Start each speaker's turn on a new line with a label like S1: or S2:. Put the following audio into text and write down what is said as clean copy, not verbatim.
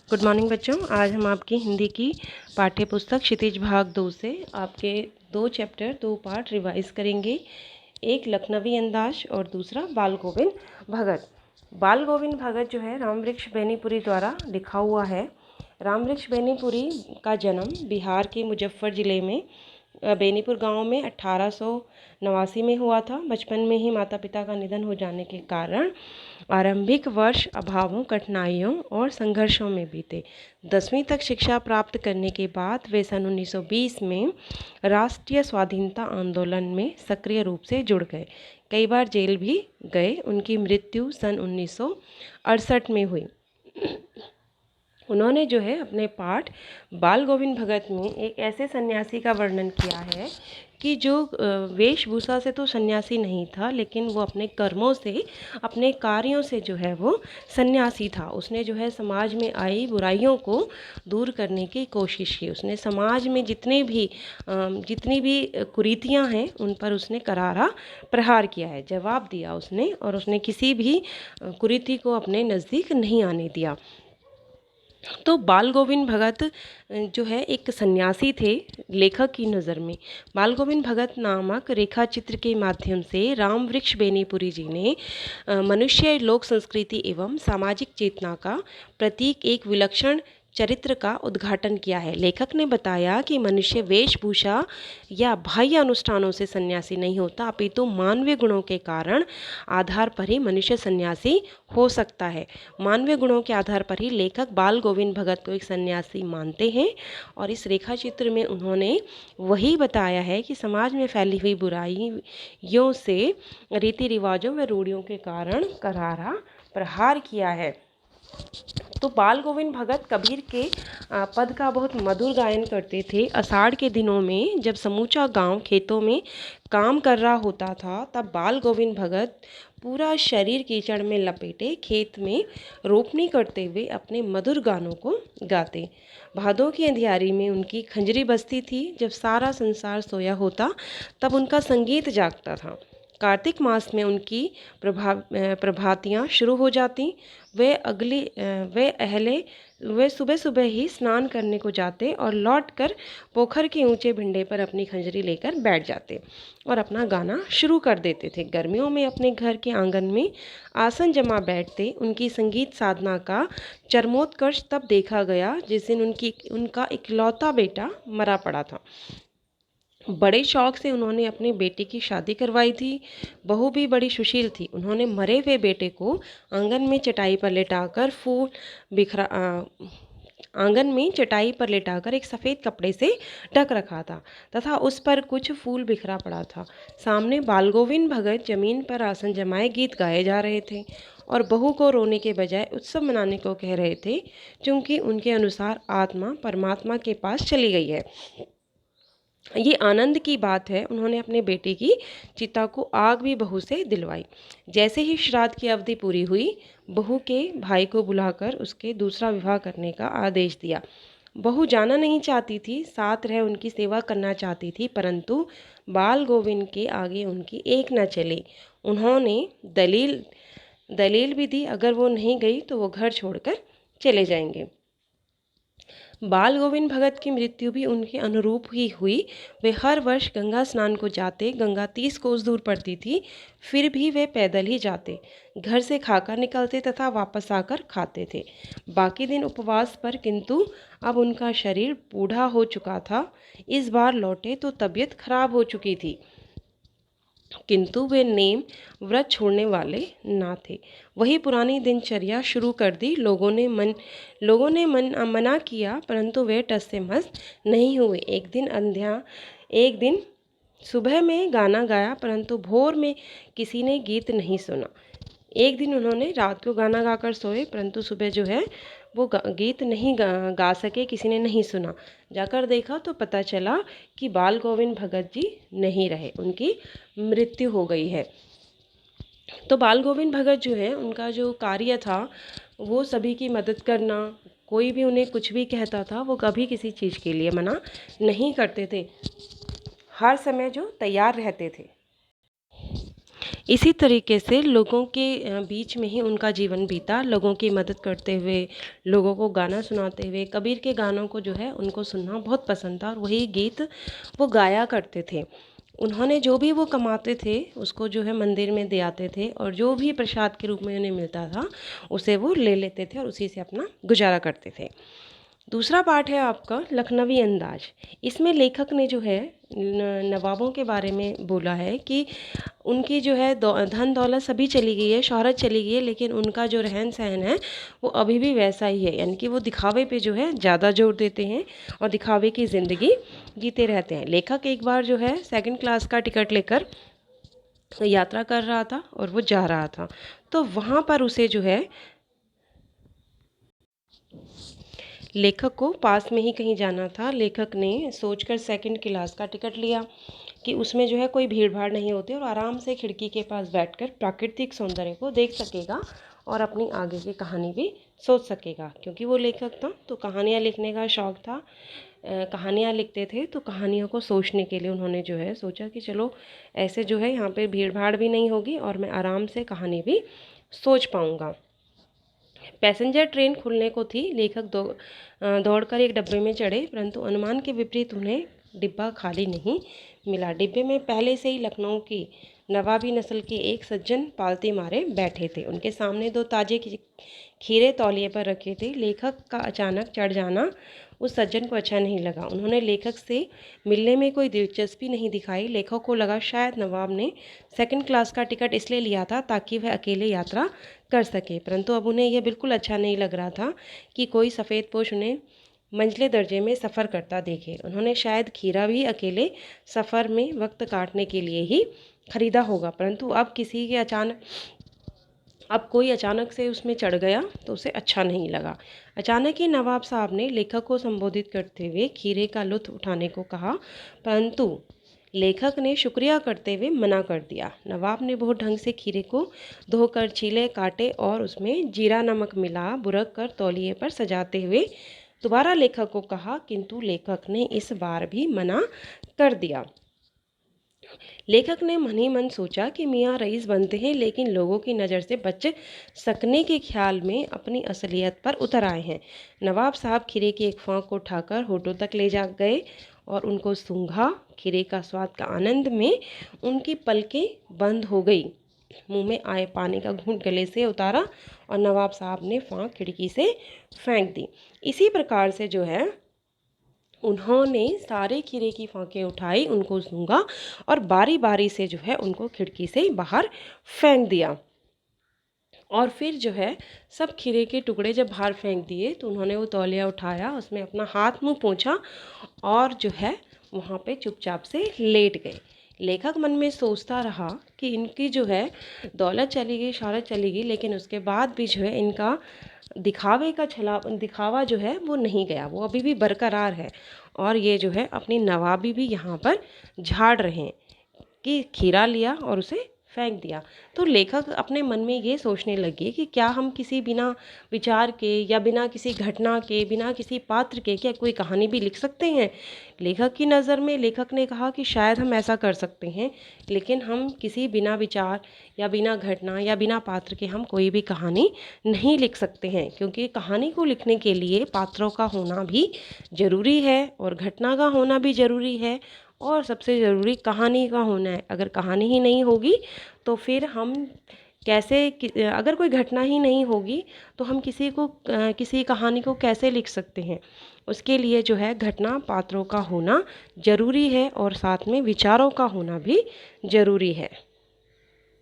S1: Good morning बच्चों। आज हम आपकी हिंदी की पाठ्य पुस्तक क्षितिज भाग 2 से आपके 2 चैप्टर 2 पार्ट रिवाइज करेंगे। एक लखनवी अंदाज और दूसरा बाल गोविंद भगत। बाल गोविंद भगत जो है रामवृक्ष बेनीपुरी द्वारा लिखा हुआ है। रामवृक्ष बेनीपुरी का जन्म बिहार के मुजफ्फर ज़िले में बेनीपुर गांव में 1889 में हुआ था। बचपन में ही माता पिता का निधन हो जाने के कारण आरंभिक वर्ष अभावों, कठिनाइयों और संघर्षों में बीते। 10वीं तक शिक्षा प्राप्त करने के बाद वे सन 1920 में राष्ट्रीय स्वाधीनता आंदोलन में सक्रिय रूप से जुड़ गए। कई बार जेल भी गए। उनकी मृत्यु सन 1968 में हुई। उन्होंने जो है अपने पाठ बाल गोविंद भगत में एक ऐसे सन्यासी का वर्णन किया है कि जो वेशभूषा से तो सन्यासी नहीं था, लेकिन वो अपने कर्मों से, अपने कार्यों से जो है वो सन्यासी था। उसने जो है समाज में आई बुराइयों को दूर करने की कोशिश की। उसने समाज में जितनी भी कुरीतियां हैं उन पर उसने करारा प्रहार किया है, जवाब दिया उसने, और उसने किसी भी कुरीति को अपने नज़दीक नहीं आने दिया। तो बाल गोविंद भगत जो है एक सन्यासी थे लेखक की नज़र में। बाल गोविंद भगत नामक रेखा चित्र के माध्यम से रामवृक्ष बेनीपुरी जी ने मनुष्य, लोक संस्कृति एवं सामाजिक चेतना का प्रतीक एक विलक्षण चरित्र का उद्घाटन किया है। लेखक ने बताया कि मनुष्य वेशभूषा या बाह्य अनुष्ठानों से सन्यासी नहीं होता, अपितु मानवीय गुणों के कारण आधार पर ही मनुष्य सन्यासी हो सकता है। मानवीय गुणों के आधार पर ही लेखक बाल गोविंद भगत को एक सन्यासी मानते हैं, और इस रेखा चित्र में उन्होंने वही बताया है कि समाज में फैली हुई बुराइयों से, रीति रिवाजों व रूढ़ियों के कारण करारा प्रहार किया है। तो बाल गोविंद भगत कबीर के पद का बहुत मधुर गायन करते थे। आषाढ़ के दिनों में जब समूचा गांव खेतों में काम कर रहा होता था, तब बाल गोविंद भगत पूरा शरीर कीचड़ में लपेटे खेत में रोपनी करते हुए अपने मधुर गानों को गाते। भादों की अंधियारी में उनकी खंजरी बजती थी। जब सारा संसार सोया होता तब उनका संगीत जागता था। कार्तिक मास में उनकी प्रभातियाँ शुरू हो जाती। वे सुबह सुबह ही स्नान करने को जाते और लौटकर पोखर के ऊंचे भिंडे पर अपनी खंजरी लेकर बैठ जाते और अपना गाना शुरू कर देते थे। गर्मियों में अपने घर के आंगन में आसन जमा बैठते। उनकी संगीत साधना का चरमोत्कर्ष तब देखा गया जिस दिन उनका इकलौता बेटा मरा पड़ा था। बड़े शौक से उन्होंने अपने बेटे की शादी करवाई थी। बहू भी बड़ी सुशील थी। उन्होंने मरे हुए बेटे को आंगन में चटाई पर लेटाकर एक सफ़ेद कपड़े से ढक रखा था तथा उस पर कुछ फूल बिखरा पड़ा था। सामने बाल गोविंद भगत जमीन पर आसन जमाए गीत गाए जा रहे थे और बहू को रोने के बजाय उत्सव मनाने को कह रहे थे, क्योंकि उनके अनुसार आत्मा परमात्मा के पास चली गई है। ये आनंद की बात है। उन्होंने अपने बेटे की चिता को आग भी बहू से दिलवाई। जैसे ही श्राद्ध की अवधि पूरी हुई, बहू के भाई को बुलाकर उसके दूसरा विवाह करने का आदेश दिया। बहू जाना नहीं चाहती थी, साथ रह उनकी सेवा करना चाहती थी, परंतु बाल गोविंद के आगे उनकी एक न चली। उन्होंने दलील भी दी, अगर वो नहीं गई तो वो घर छोड़कर चले जाएंगे। बाल गोविंद भगत की मृत्यु भी उनके अनुरूप ही हुई। वे हर वर्ष गंगा स्नान को जाते। गंगा 30 कोस दूर पड़ती थी, फिर भी वे पैदल ही जाते। घर से खाकर निकलते तथा वापस आकर खाते थे। बाकी दिन उपवास पर, किंतु अब उनका शरीर बूढ़ा हो चुका था। इस बार लौटे तो तबीयत खराब हो चुकी थी, किंतु वे नेम व्रत छोड़ने वाले ना थे। वही पुरानी दिनचर्या शुरू कर दी। लोगों ने मना किया, परंतु वे टस से मस नहीं हुए। एक दिन सुबह में गाना गाया, परंतु भोर में किसी ने गीत नहीं सुना। एक दिन उन्होंने रात को गाना गाकर सोए, परंतु सुबह जो है वो गीत नहीं गा सके, किसी ने नहीं सुना। जाकर देखा तो पता चला कि बाल गोविंद भगत जी नहीं रहे, उनकी मृत्यु हो गई है। तो बाल गोविंद भगत जो है, उनका जो कार्य था वो सभी की मदद करना। कोई भी उन्हें कुछ भी कहता था, वो कभी किसी चीज़ के लिए मना नहीं करते थे, हर समय जो तैयार रहते थे। इसी तरीके से लोगों के बीच में ही उनका जीवन बीता, लोगों की मदद करते हुए, लोगों को गाना सुनाते हुए। कबीर के गानों को जो है उनको सुनना बहुत पसंद था और वही गीत वो गाया करते थे। उन्होंने जो भी वो कमाते थे उसको जो है मंदिर में दे आते थे, और जो भी प्रसाद के रूप में उन्हें मिलता था उसे वो ले लेते थे और उसी से अपना गुजारा करते थे। दूसरा पार्ट है आपका लखनवी अंदाज। इसमें लेखक ने जो है नवाबों के बारे में बोला है कि उनकी जो है धन दौलत सभी चली गई है, शोहरत चली गई है, लेकिन उनका जो रहन सहन है वो अभी भी वैसा ही है। यानी कि वो दिखावे पे जो है ज़्यादा जोर देते हैं और दिखावे की ज़िंदगी जीते रहते हैं। लेखक एक बार जो है सेकंड क्लास का टिकट लेकर यात्रा कर रहा था और वो जा रहा था, तो वहाँ पर उसे जो है लेखक को पास में ही कहीं जाना था। लेखक ने सोचकर सेकंड क्लास का टिकट लिया कि उसमें जो है कोई भीड़ भाड़ नहीं होती और आराम से खिड़की के पास बैठकर प्राकृतिक सौंदर्य को देख सकेगा और अपनी आगे की कहानी भी सोच सकेगा। क्योंकि वो लेखक था तो कहानियाँ लिखने का शौक़ था, कहानियाँ लिखते थे, तो कहानियों को सोचने के लिए उन्होंने जो है सोचा कि चलो ऐसे जो है यहाँ पे भीड़ भाड़ भी नहीं होगी और मैं आराम से कहानी भी सोच पाऊँगा। पैसेंजर ट्रेन खुलने को थी। लेखक दौड़कर एक डब्बे में चढ़े, परंतु अनुमान के विपरीत उन्हें डिब्बा खाली नहीं मिला। डिब्बे में पहले से ही लखनऊ की नवाबी नस्ल के एक सज्जन पालती मारे बैठे थे। उनके सामने 2 ताजे खीरे तौलिए पर रखे थे। लेखक का अचानक चढ़ जाना उस सज्जन को अच्छा नहीं लगा। उन्होंने लेखक से मिलने में कोई दिलचस्पी नहीं दिखाई। लेखक को लगा शायद नवाब ने सेकंड क्लास का टिकट इसलिए लिया था ताकि वह अकेले यात्रा कर सके, परंतु अब उन्हें यह बिल्कुल अच्छा नहीं लग रहा था कि कोई सफ़ेदपोश उन्हें मंझले दर्जे में सफ़र करता देखे। उन्होंने शायद खीरा भी अकेले सफ़र में वक्त काटने के लिए ही खरीदा होगा, परंतु अब कोई अचानक से उसमें चढ़ गया तो उसे अच्छा नहीं लगा। अचानक ही नवाब साहब ने लेखक को संबोधित करते हुए खीरे का लुत्फ़ उठाने को कहा, परंतु लेखक ने शुक्रिया करते हुए मना कर दिया। नवाब ने बहुत ढंग से खीरे को धोकर छीले, काटे और उसमें जीरा नमक मिला बुरक कर तौलिए पर सजाते हुए दोबारा लेखक को कहा, किंतु लेखक ने इस बार भी मना कर दिया। लेखक ने मन ही मन सोचा कि मियाँ रईस बनते हैं, लेकिन लोगों की नज़र से बच सकने के ख्याल में अपनी असलियत पर उतर आए हैं। नवाब साहब खीरे की एक फाँक को उठाकर होठों तक ले जा गए और उनको सूंघा। खीरे का स्वाद का आनंद में उनकी पलकें बंद हो गई। मुंह में आए पानी का घूंट गले से उतारा और नवाब साहब ने फाँक खिड़की से फेंक दी। इसी प्रकार से जो है उन्होंने सारे खीरे की फाँकें उठाई, उनको सूंघा और बारी बारी से जो है उनको खिड़की से बाहर फेंक दिया। और फिर जो है सब खीरे के टुकड़े जब बाहर फेंक दिए तो उन्होंने वो तौलिया उठाया, उसमें अपना हाथ मुंह पोंछा और जो है वहाँ पे चुपचाप से लेट गए। लेखक मन में सोचता रहा कि इनकी जो है दौलत चली गई, शोहरत चली गई, लेकिन उसके बाद भी जो है इनका दिखावा जो है वो नहीं गया, वो अभी भी बरकरार है। और ये जो है अपनी नवाबी भी यहाँ पर झाड़ रहे हैं कि खीरा लिया और उसे फेंक दिया। तो लेखक अपने मन में ये सोचने लगे कि क्या हम किसी बिना विचार के या बिना किसी घटना के, बिना किसी पात्र के क्या कोई कहानी भी लिख सकते हैं। लेखक की नज़र में लेखक ने कहा कि शायद हम ऐसा कर सकते हैं, लेकिन हम किसी बिना विचार या बिना घटना या बिना पात्र के हम कोई भी कहानी नहीं लिख सकते हैं, क्योंकि कहानी को लिखने के लिए पात्रों का होना भी ज़रूरी है और घटना का होना भी ज़रूरी है और सबसे ज़रूरी कहानी का होना है। अगर कहानी ही नहीं होगी तो फिर हम अगर कोई घटना ही नहीं होगी तो हम किसी कहानी को कैसे लिख सकते हैं। उसके लिए जो है घटना पात्रों का होना ज़रूरी है और साथ में विचारों का होना भी ज़रूरी है।